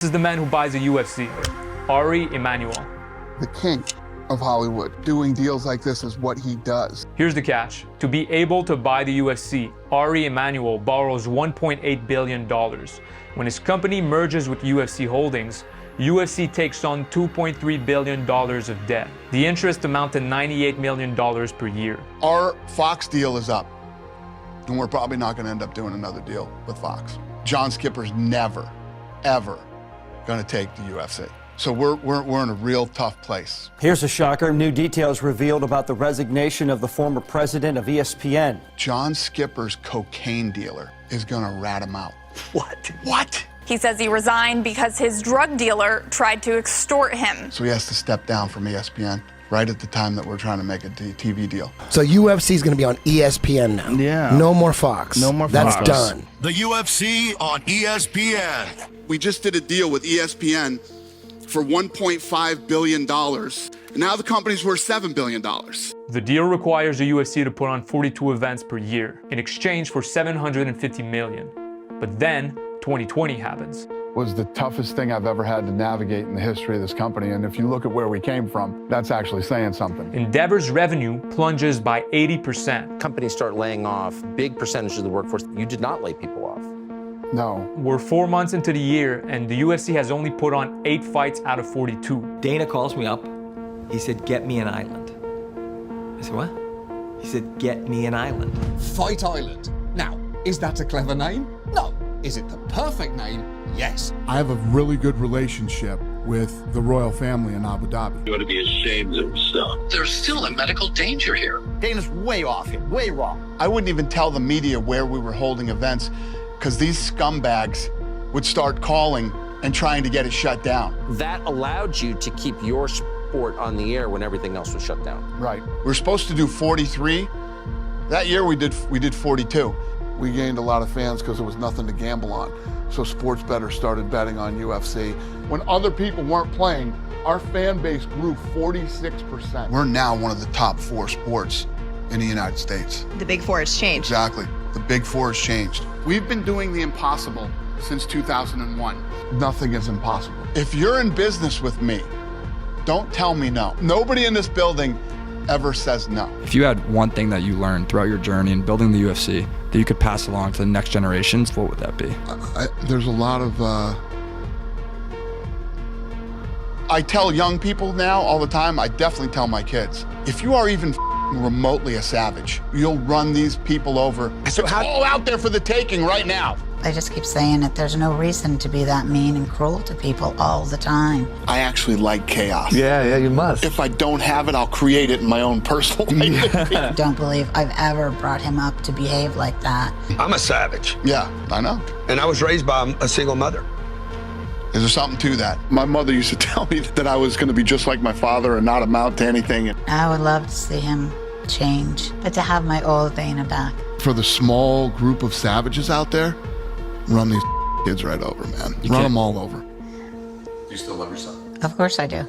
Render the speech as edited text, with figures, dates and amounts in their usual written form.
This is the man who buys the UFC, Ari Emanuel. The king of Hollywood. Doing deals like this is what he does. Here's the catch. To be able to buy the UFC, Ari Emanuel borrows $1.8 billion. When his company merges with UFC Holdings, UFC takes on $2.3 billion of debt. The interest amounts to $98 million per year. Our Fox deal is up, and we're probably not going to end up doing another deal with Fox. John Skipper's never, ever going to take the UFC. So we're in a real tough place. Here's a shocker. New details revealed about the resignation of the former president of ESPN. John Skipper's cocaine dealer is going to rat him out. What? What? He says he resigned because his drug dealer tried to extort him. So he has to step down from ESPN right at the time that we're trying to make a TV deal. So UFC is going to be on ESPN now. Yeah. No more Fox. No more Fox. That's done. The UFC on ESPN. We just did a deal with ESPN for $1.5 billion. And now the company's worth $7 billion. The deal requires the UFC to put on 42 events per year in exchange for $750 million. But then 2020 happens. Was the toughest thing I've ever had to navigate in the history of this company. And if you look at where we came from, that's actually saying something. Endeavor's revenue plunges by 80%. Companies start laying off big percentages of the workforce. You did not lay people off. No. We're 4 months into the year, and the UFC has only put on 8 fights out of 42. Dana calls me up. He said, get me an island. I said, what? He said, get me an island. Fight Island. Now, is that a clever name? No. Is it the perfect name? Yes. I have a really good relationship with the royal family in Abu Dhabi. You ought to be ashamed of yourself. There's still a medical danger here. Dana's way off here, way wrong. I wouldn't even tell the media where we were holding events because these scumbags would start calling and trying to get it shut down. That allowed you to keep your sport on the air when everything else was shut down. Right. We were supposed to do 43. That year we did 42. We gained a lot of fans because there was nothing to gamble on. So sports bettors started betting on UFC. When other people weren't playing, our fan base grew 46%. We're now one of the top 4 sports in the United States. The Big Four has changed. Exactly. The Big Four has changed. We've been doing the impossible since 2001. Nothing is impossible. If you're in business with me, don't tell me no. Nobody in this building ever says no. If you had one thing that you learned throughout your journey in building the UFC that you could pass along to the next generations, what would that be? There's a lot of... I tell young people now all the time, I definitely tell my kids, if you are even remotely a savage, you'll run these people over. So it's all out there for the taking right now. I just keep saying it. There's no reason to be that mean and cruel to people all the time. I actually like chaos. Yeah, you must. If I don't have it, I'll create it in my own personal way. I don't believe I've ever brought him up to behave like that. I'm a savage. Yeah, I know. And I was raised by a single mother. Is there something to that? My mother used to tell me that I was going to be just like my father and not amount to anything. I would love to see him change, but to have my old Dana back. For the small group of savages out there, run these kids right over, man. Run them all over. Do you still love your son? Of course I do.